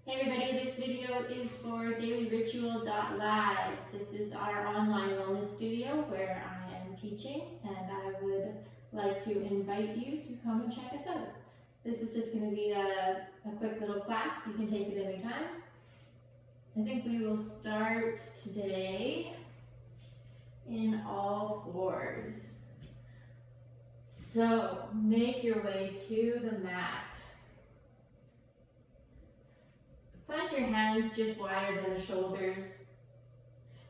Hey everybody, this video is for dailyritual.live. This is our online wellness studio where I am teaching, and I would like to invite you to come and check us out. This is just going to be a quick little class. You can take it anytime. I think we will start today in all fours. So make your way to the mat. Plant your hands just wider than the shoulders.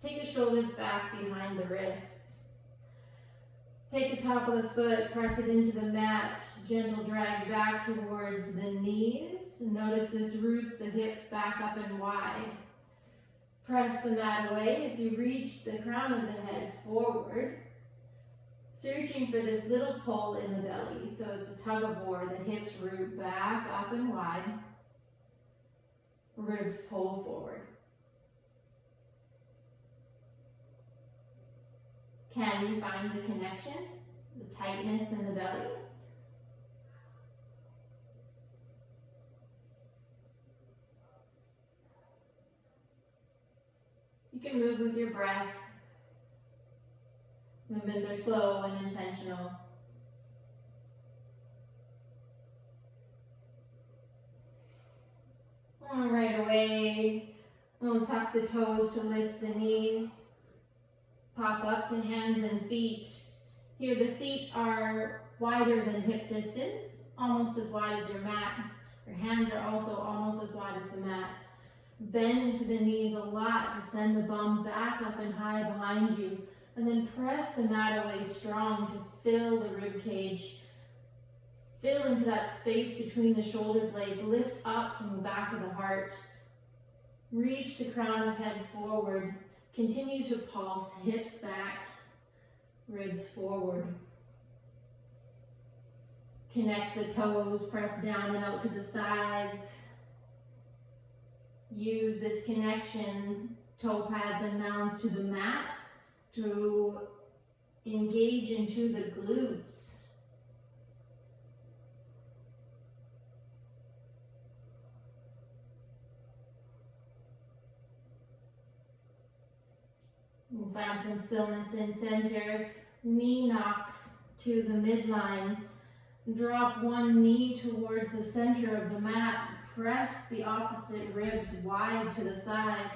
Take the shoulders back behind the wrists. Take the top of the foot, press it into the mat, gentle drag back towards the knees. Notice this roots the hips back up and wide. Press the mat away as you reach the crown of the head forward, searching for this little pull in the belly. So it's a tug of war, the hips root back up and wide. Ribs pull forward. Can you find the connection, the tightness in the belly? You can move with your breath. Movements are slow and intentional. Right away, we'll tuck the toes to lift the knees. Pop up to hands and feet. Here the feet are wider than hip distance, almost as wide as your mat. Your hands are also almost as wide as the mat. Bend into the knees a lot to send the bum back up and high behind you. And then press the mat away strong to fill the rib cage. Fill into that space between the shoulder blades. Lift up from the back of the heart. Reach the crown of head forward. Continue to pulse, hips back, ribs forward. Connect the toes, press down and out to the sides. Use this connection, toe pads and mounds to the mat to engage into the glutes. We'll find some stillness in center. Knee knocks to the midline. Drop one knee towards the center of the mat. Press the opposite ribs wide to the side.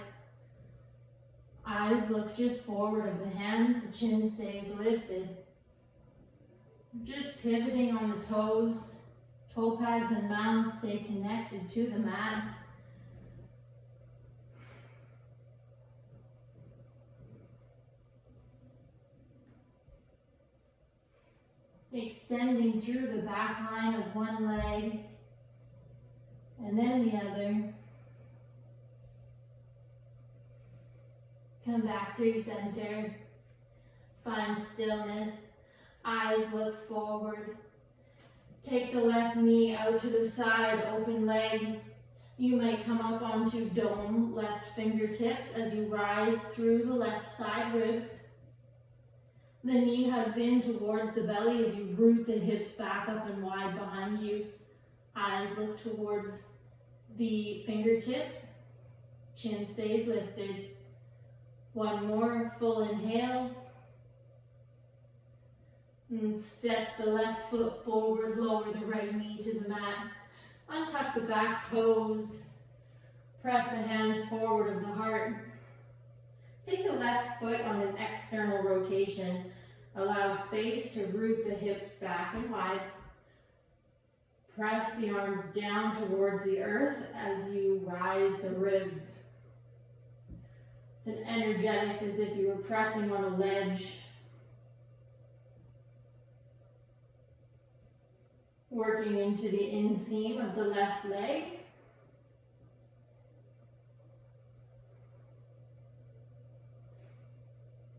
Eyes look just forward of the hands. The chin stays lifted. Just pivoting on the toes. Toe pads and mounds stay connected to the mat. Extending through the back line of one leg and then the other. Come back through center. Find stillness. Eyes look forward. Take the left knee out to the side, open leg. You might come up onto dome, left fingertips as you rise through the left side ribs. The knee hugs in towards the belly as you root the hips back up and wide behind you. Eyes look towards the fingertips. Chin stays lifted. One more full inhale. And step the left foot forward, lower the right knee to the mat. Untuck the back toes. Press the hands forward of the heart. Take the left foot on an external rotation. Allow space to root the hips back and wide. Press the arms down towards the earth as you rise the ribs. It's an energetic as if you were pressing on a ledge. Working into the inseam of the left leg.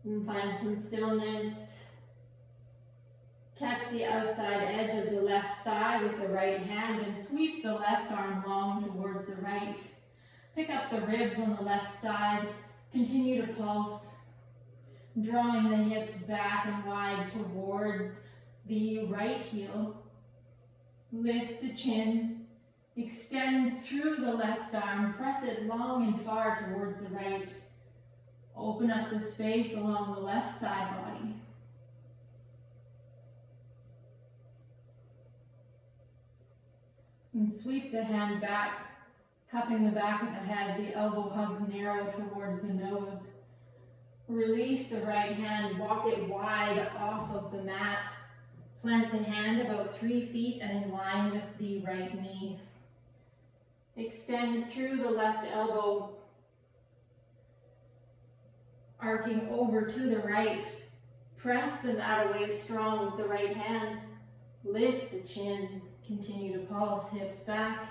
And find some stillness. Catch the outside edge of the left thigh with the right hand and sweep the left arm long towards the right. Pick up the ribs on the left side. Continue to pulse, drawing the hips back and wide towards the right heel. Lift the chin. Extend through the left arm, press it long and far towards the right. Open up the space along the left side body. And sweep the hand back, cupping the back of the head. The elbow hugs narrow towards the nose. Release the right hand, walk it wide off of the mat. Plant the hand about 3 feet and in line with the right knee. Extend through the left elbow, arcing over to the right. Press the mat away strong with the right hand. Lift the chin. Continue to pulse, hips back.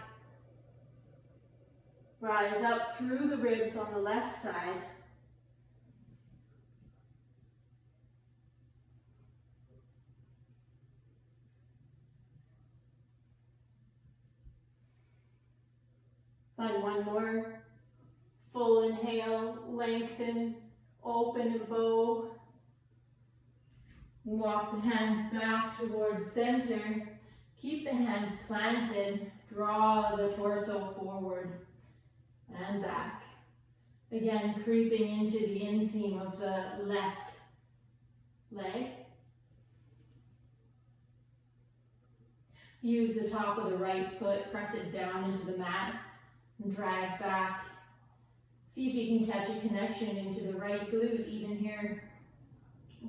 Rise up through the ribs on the left side. Find one more. Full inhale, lengthen, open and bow. Walk the hands back towards center. Keep the hands planted. Draw the torso forward and back. Again, creeping into the inseam of the left leg. Use the top of the right foot, press it down into the mat and drag back. See if you can catch a connection into the right glute even here.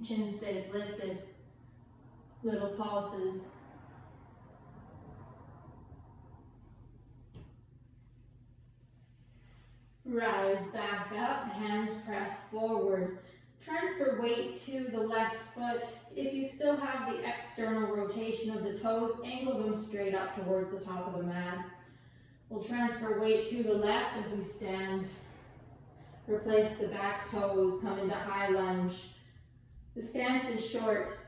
Chin stays lifted. Little pulses. Rise back up, hands press forward. Transfer weight to the left foot. If you still have the external rotation of the toes, angle them straight up towards the top of the mat. We'll transfer weight to the left as we stand. Replace the back toes, come into high lunge. The stance is short.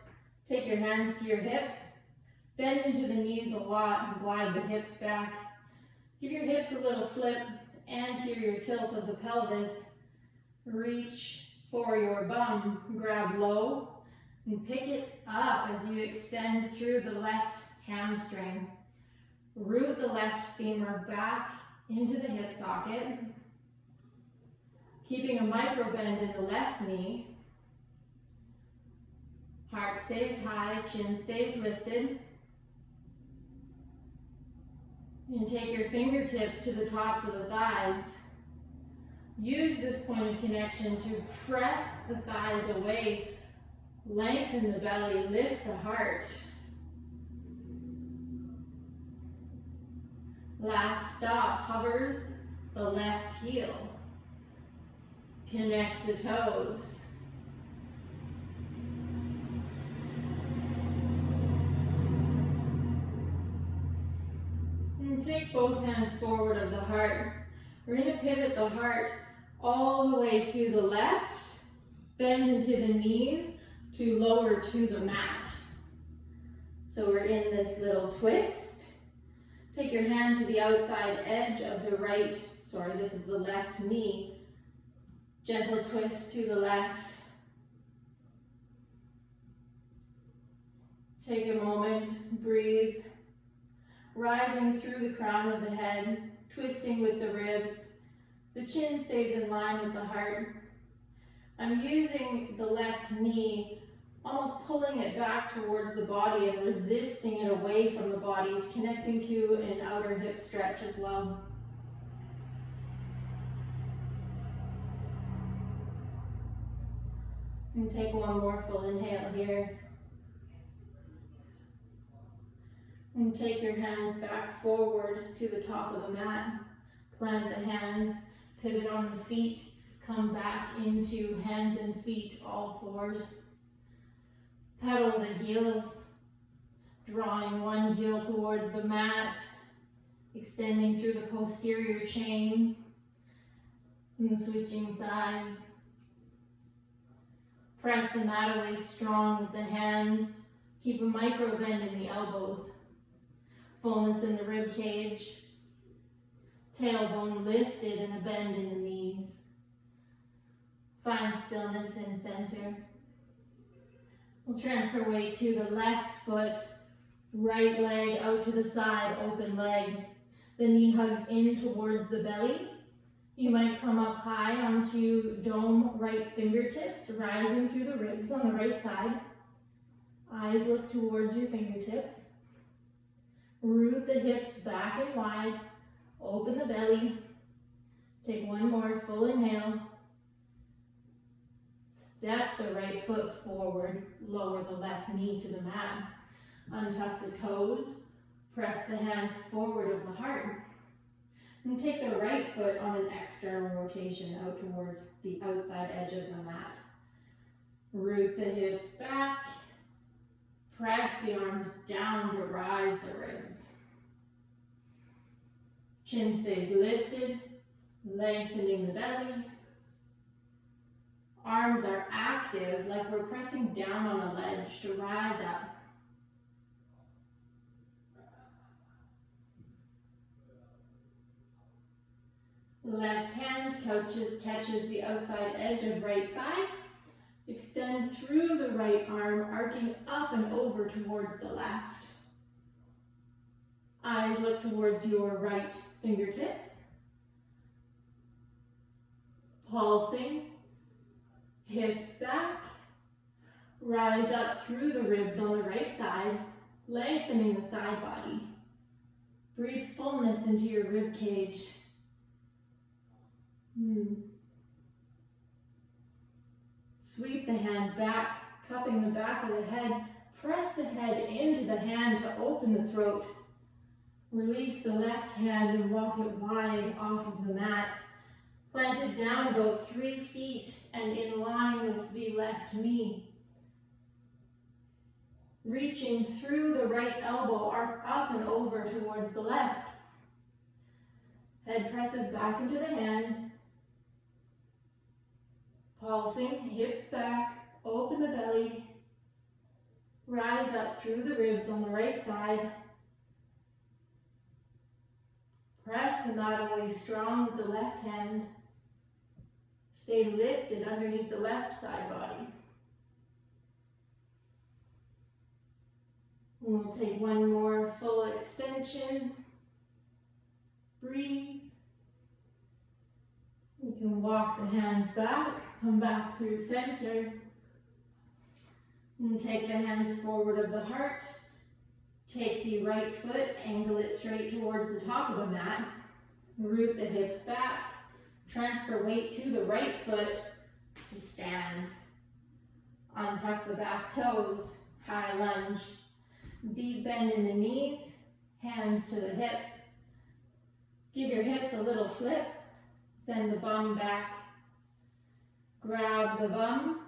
Take your hands to your hips. Bend into the knees a lot and glide the hips back. Give your hips a little flip. Anterior tilt of the pelvis. Reach for your bum. Grab low and pick it up as you extend through the left hamstring. Root the left femur back into the hip socket. Keeping a micro bend in the left knee. Heart stays high, chin stays lifted. And take your fingertips to the tops of the thighs. Use this point of connection to press the thighs away. Lengthen the belly, lift the heart. Last stop, hovers the left heel. Connect the toes. And take both hands forward of the heart. We're going to pivot the heart all the way to the left. Bend into the knees to lower to the mat. So we're in this little twist. Take your hand to the outside edge of the right, this is the left knee. Gentle twist to the left. Take a moment, breathe. Rising through the crown of the head, twisting with the ribs. The chin stays in line with the heart. I'm using the left knee, almost pulling it back towards the body and resisting it away from the body, connecting to an outer hip stretch as well. And take one more full inhale here. And take your hands back forward to the top of the mat. Plant the hands, pivot on the feet, come back into hands and feet, all fours. Pedal the heels, drawing one heel towards the mat, extending through the posterior chain, and switching sides. Press the mat away strong with the hands. Keep a micro bend in the elbows. Fullness in the rib cage. Tailbone lifted and a bend in the knees. Find stillness in center. We'll transfer weight to the left foot, right leg out to the side, open leg. The knee hugs in towards the belly. You might come up high onto dome right fingertips, rising through the ribs on the right side. Eyes look towards your fingertips. Root the hips back and wide. Open the belly. Take one more full inhale. Step the right foot forward. Lower the left knee to the mat. Untuck the toes. Press the hands forward of the heart. And take the right foot on an external rotation out towards the outside edge of the mat. Root the hips back. Press the arms down to rise the ribs. Chin stays lifted, lengthening the belly. Arms are active, like we're pressing down on a ledge to rise up. Left hand catches the outside edge of right thigh. Extend through the right arm, arcing up and over towards the left. Eyes look towards your right fingertips. Pulsing, hips back. Rise up through the ribs on the right side, lengthening the side body. Breathe fullness into your rib cage. Sweep the hand back, cupping the back of the head. Press the head into the hand to open the throat. Release the left hand and walk it wide off of the mat. Plant it down about 3 feet and in line with the left knee. Reaching through the right elbow, arc up and over towards the left. Head presses back into the hand. Pulsing, hips back, open the belly. Rise up through the ribs on the right side. Press the mat away strong with the left hand. Stay lifted underneath the left side body. And we'll take one more full extension. Breathe. You can walk the hands back, come back through center. And take the hands forward of the heart. Take the right foot, angle it straight towards the top of the mat. Root the hips back. Transfer weight to the right foot to stand. Untuck the back toes, high lunge. Deep bend in the knees, hands to the hips. Give your hips a little flip. Send the bum back. Grab the bum.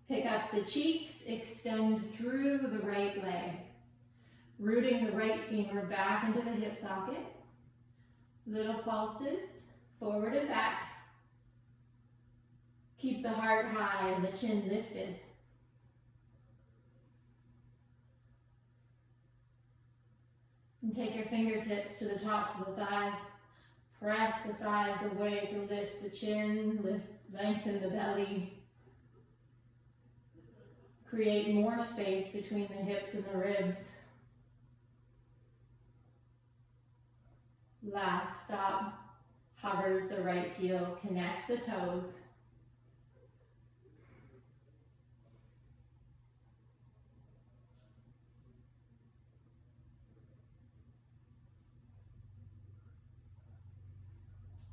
Pick up the cheeks, extend through the right leg. Rooting the right femur back into the hip socket. Little pulses, forward and back. Keep the heart high and the chin lifted. And take your fingertips to the tops of the thighs. Press the thighs away to lift the chin, lengthen the belly. Create more space between the hips and the ribs. Last stop, hovers the right heel, connect the toes.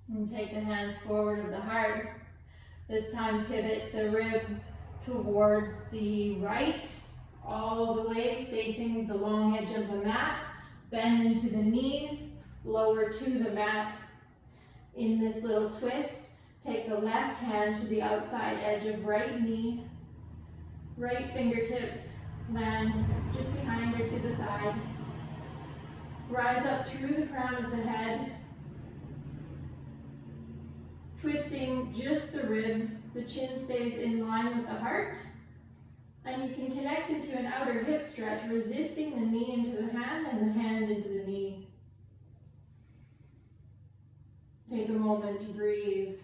And take the hands forward of the heart. This time pivot the ribs towards the right, all the way facing the long edge of the mat. Bend into the knees, lower to the mat. In this little twist, take the left hand to the outside edge of right knee. Right fingertips land just behind or to the side. Rise up through the crown of the head. Twisting just the ribs, the chin stays in line with the heart. And you can connect into an outer hip stretch, resisting the knee into the hand and the hand into the knee. Take a moment to breathe.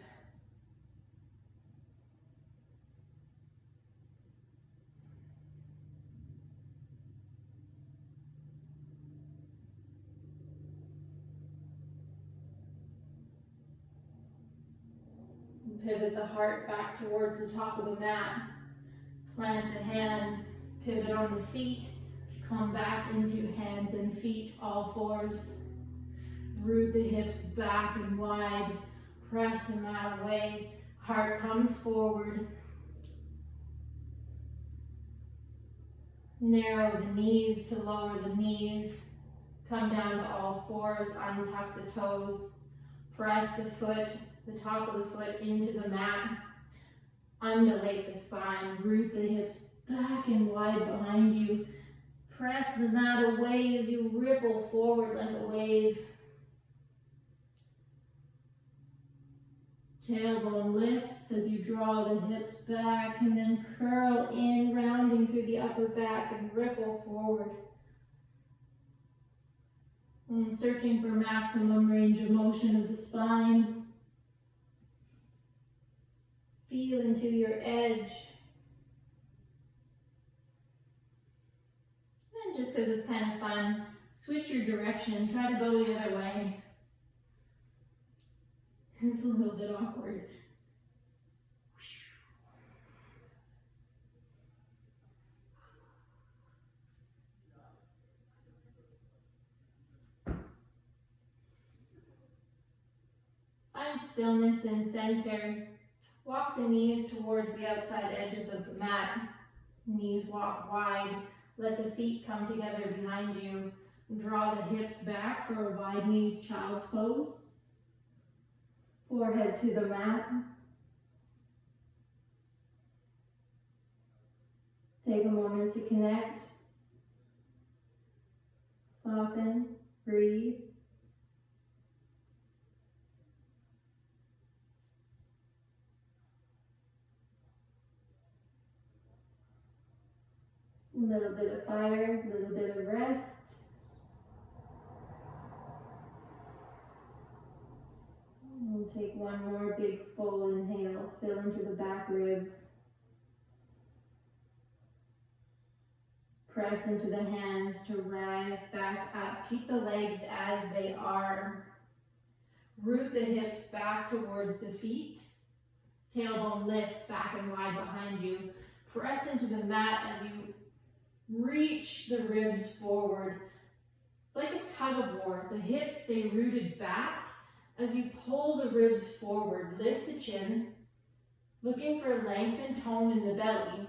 Pivot the heart back towards the top of the mat. Plant the hands, pivot on the feet, come back into hands and feet, all fours. Root the hips back and wide, press the mat away, heart comes forward. Narrow the knees to lower the knees, come down to all fours, untuck the toes, press the foot, the top of the foot into the mat, undulate the spine, root the hips back and wide behind you, press the mat away as you ripple forward like a wave. Tailbone lifts as you draw the hips back and then curl in, rounding through the upper back and ripple forward. And searching for maximum range of motion of the spine. Feel into your edge. And just because it's kind of fun, switch your direction, try to go the other way. It's a little bit awkward. Find stillness in center. Walk the knees towards the outside edges of the mat. Knees walk wide. Let the feet come together behind you. Draw the hips back for a wide knees child's pose. Forehead to the mat. Take a moment to connect. Soften, breathe. A little bit of fire, a little bit of rest. We'll take one more big full inhale, fill into the back ribs. Press into the hands to rise back up. Keep the legs as they are. Root the hips back towards the feet. Tailbone lifts back and wide behind you. Press into the mat as you reach the ribs forward. It's like a tug of war. The hips stay rooted back as you pull the ribs forward. Lift the chin, looking for length and tone in the belly. You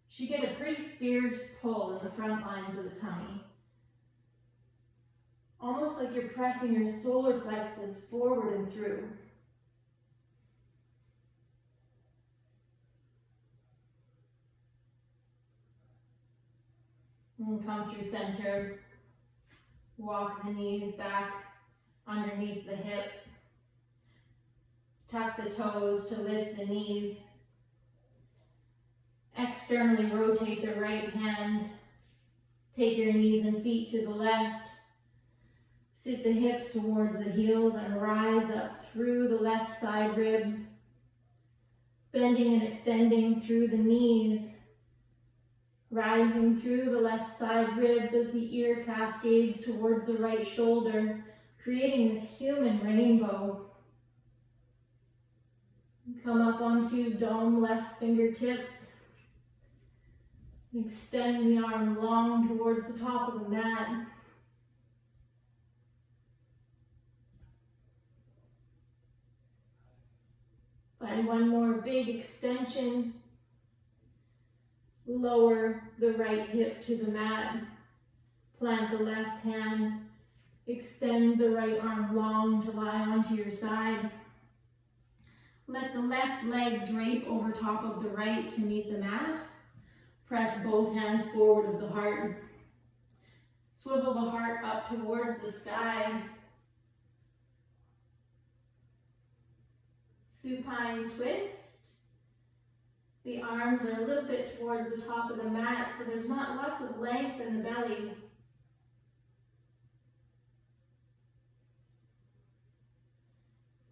should get a pretty fierce pull in the front lines of the tummy. Almost like you're pressing your solar plexus forward and through. And come through center. Walk the knees back underneath the hips. Tuck the toes to lift the knees. Externally rotate the right hand. Take your knees and feet to the left. Sit the hips towards the heels and rise up through the left side ribs. Bending and extending through the knees. Rising through the left side ribs as the ear cascades towards the right shoulder, creating this human rainbow. Come up onto dome left fingertips. Extend the arm long towards the top of the mat. Find one more big extension. Lower the right hip to the mat. Plant the left hand. Extend the right arm long to lie onto your side. Let the left leg drape over top of the right to meet the mat. Press both hands forward of the heart. Swivel the heart up towards the sky. Supine twist. The arms are a little bit towards the top of the mat, so there's not lots of length in the belly.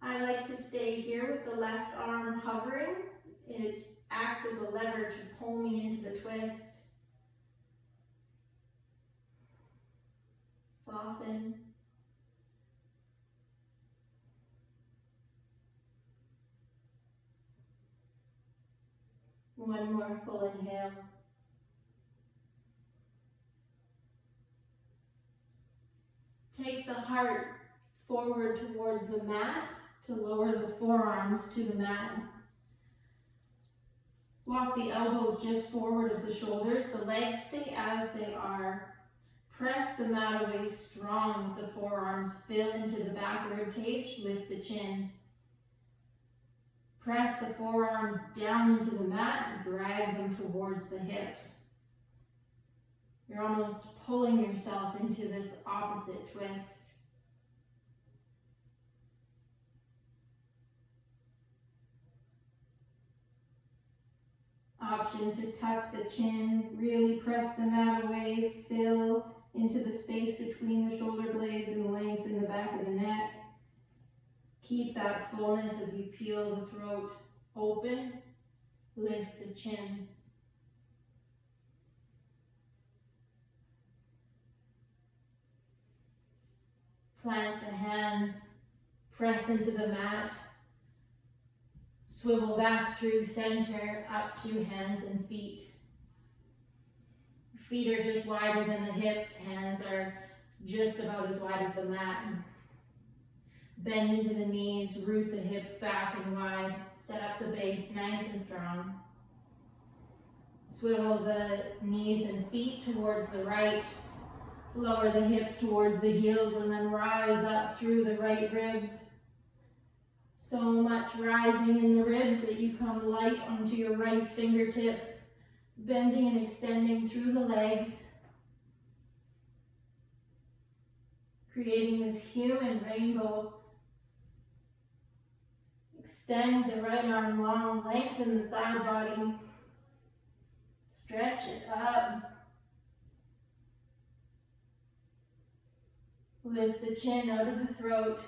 I like to stay here with the left arm hovering. It acts as a lever to pull me into the twist. Soften. One more full inhale. Take the heart forward towards the mat to lower the forearms to the mat. Walk the elbows just forward of the shoulders. The legs stay as they are. Press the mat away strong with the forearms. Fill into the back rib cage. Lift the chin. Press the forearms down into the mat and drag them towards the hips. You're almost pulling yourself into this opposite twist. Option to tuck the chin, really press the mat away, fill into the space between the shoulder blades and lengthen the back of the neck. Keep that fullness as you peel the throat open, lift the chin. Plant the hands, press into the mat. Swivel back through center, up to hands and feet. Feet are just wider than the hips, hands are just about as wide as the mat. Bend into the knees, root the hips back and wide. Set up the base nice and strong. Swivel the knees and feet towards the right. Lower the hips towards the heels and then rise up through the right ribs. So much rising in the ribs that you come light onto your right fingertips, bending and extending through the legs, creating this human rainbow. Extend the right arm long, lengthen the side body, stretch it up. Lift the chin out of the throat.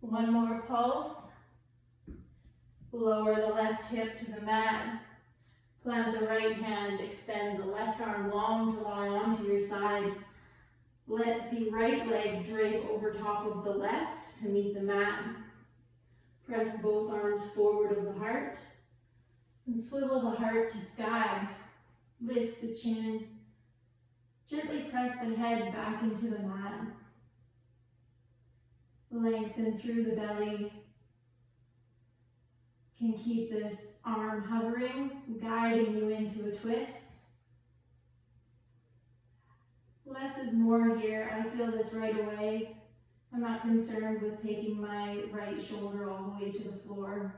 One more pulse. Lower the left hip to the mat. Plant the right hand, extend the left arm long to lie onto your side. Let the right leg drape over top of the left to meet the mat. Press both arms forward of the heart and swivel the heart to sky. Lift the chin. Gently press the head back into the mat. Lengthen through the belly. Can keep this arm hovering, guiding you into a twist. Less is more here. I feel this right away. I'm not concerned with taking my right shoulder all the way to the floor.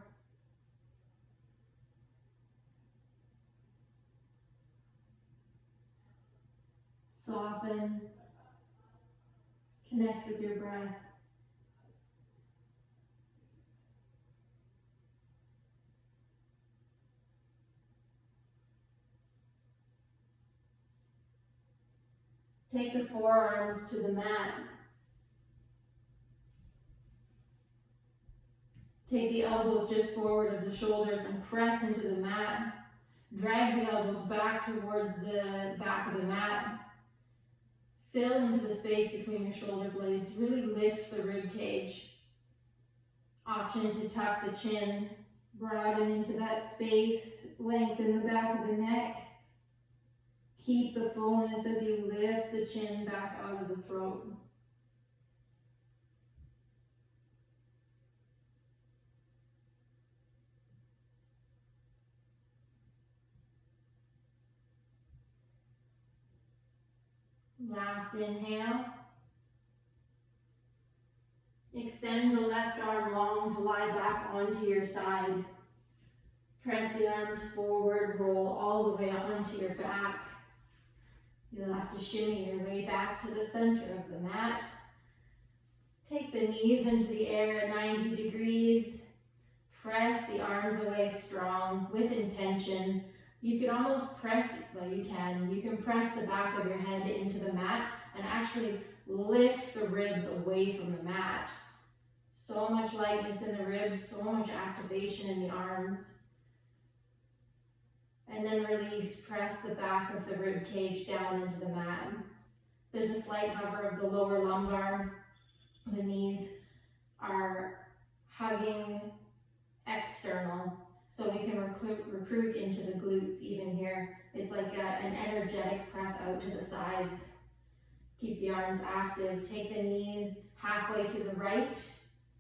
Soften. Connect with your breath. Take the forearms to the mat. Take the elbows just forward of the shoulders and press into the mat. Drag the elbows back towards the back of the mat. Fill into the space between your shoulder blades. Really lift the rib cage. Option to tuck the chin, broaden into that space, lengthen the back of the neck. Keep the fullness as you lift the chin back out of the throat. Last inhale. Extend the left arm long to lie back onto your side. Press the arms forward, roll all the way onto your back. You'll have to shimmy your way back to the center of the mat. Take the knees into the air at 90 degrees. Press the arms away strong with intention. You can almost press, well you can press the back of your head into the mat and actually lift the ribs away from the mat. So much lightness in the ribs, so much activation in the arms. And then release, press the back of the rib cage down into the mat. There's a slight hover of the lower lumbar. The knees are hugging external. So we can recruit into the glutes even here. It's like an energetic press out to the sides. Keep the arms active. Take the knees halfway to the right,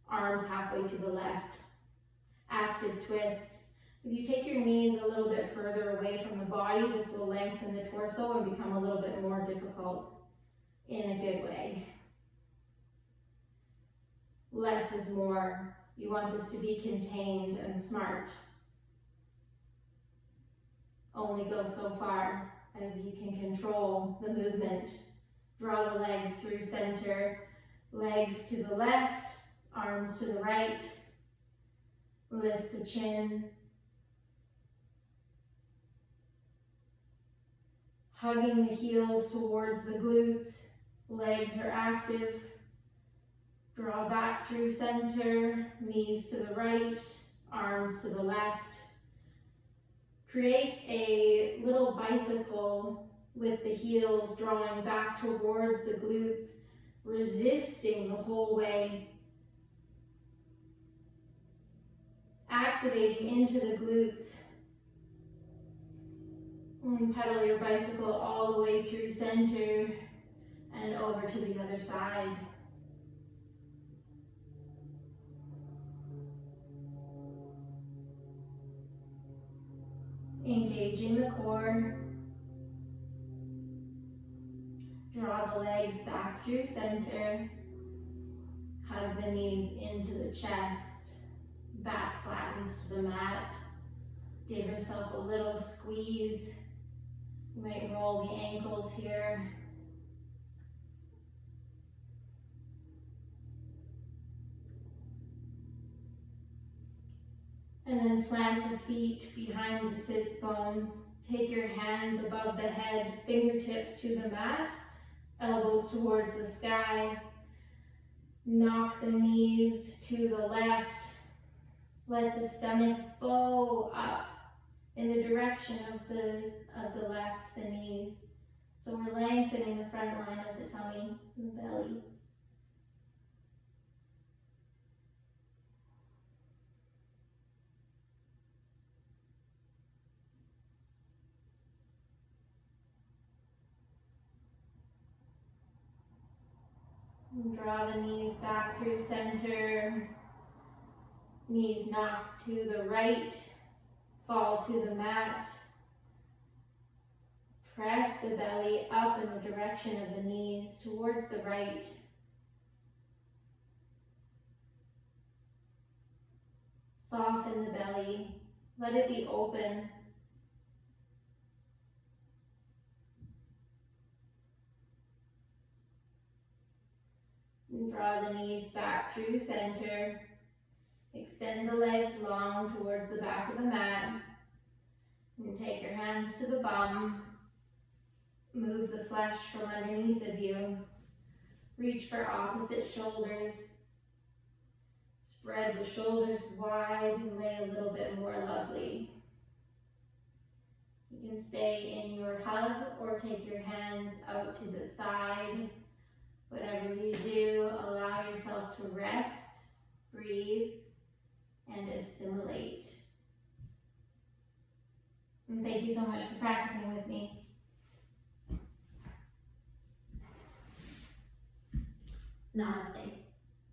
arms halfway to the left. Active twist. If you take your knees a little bit further away from the body, this will lengthen the torso and become a little bit more difficult in a good way. Less is more. You want this to be contained and smart. Only go so far as you can control the movement. Draw the legs through center, legs to the left, arms to the right. Lift the chin. Hugging the heels towards the glutes, legs are active. Draw back through center, knees to the right, arms to the left. Create a little bicycle with the heels drawing back towards the glutes, resisting the whole way. Activating into the glutes. And pedal your bicycle all the way through center and over to the other side. Engaging the core. Draw the legs back through center. Hug the knees into the chest. Back flattens to the mat. Give yourself a little squeeze. You might roll the ankles here. And then plant the feet behind the sits bones. Take your hands above the head, fingertips to the mat, elbows towards the sky. Knock the knees to the left. Let the stomach bow up in the direction of the left, the knees. So we're lengthening the front line of the tummy and the belly. And draw the knees back through center. Knees knock to the right, fall to the mat. Press the belly up in the direction of the knees towards the right. Soften the belly, let it be open. And draw the knees back through center. Extend the legs long towards the back of the mat. And take your hands to the bum. Move the flesh from underneath of you. Reach for opposite shoulders. Spread the shoulders wide and lay a little bit more lovely. You can stay in your hug or take your hands out to the side. Whatever you do, allow yourself to rest, breathe, and assimilate. And thank you so much for practicing with me. Namaste.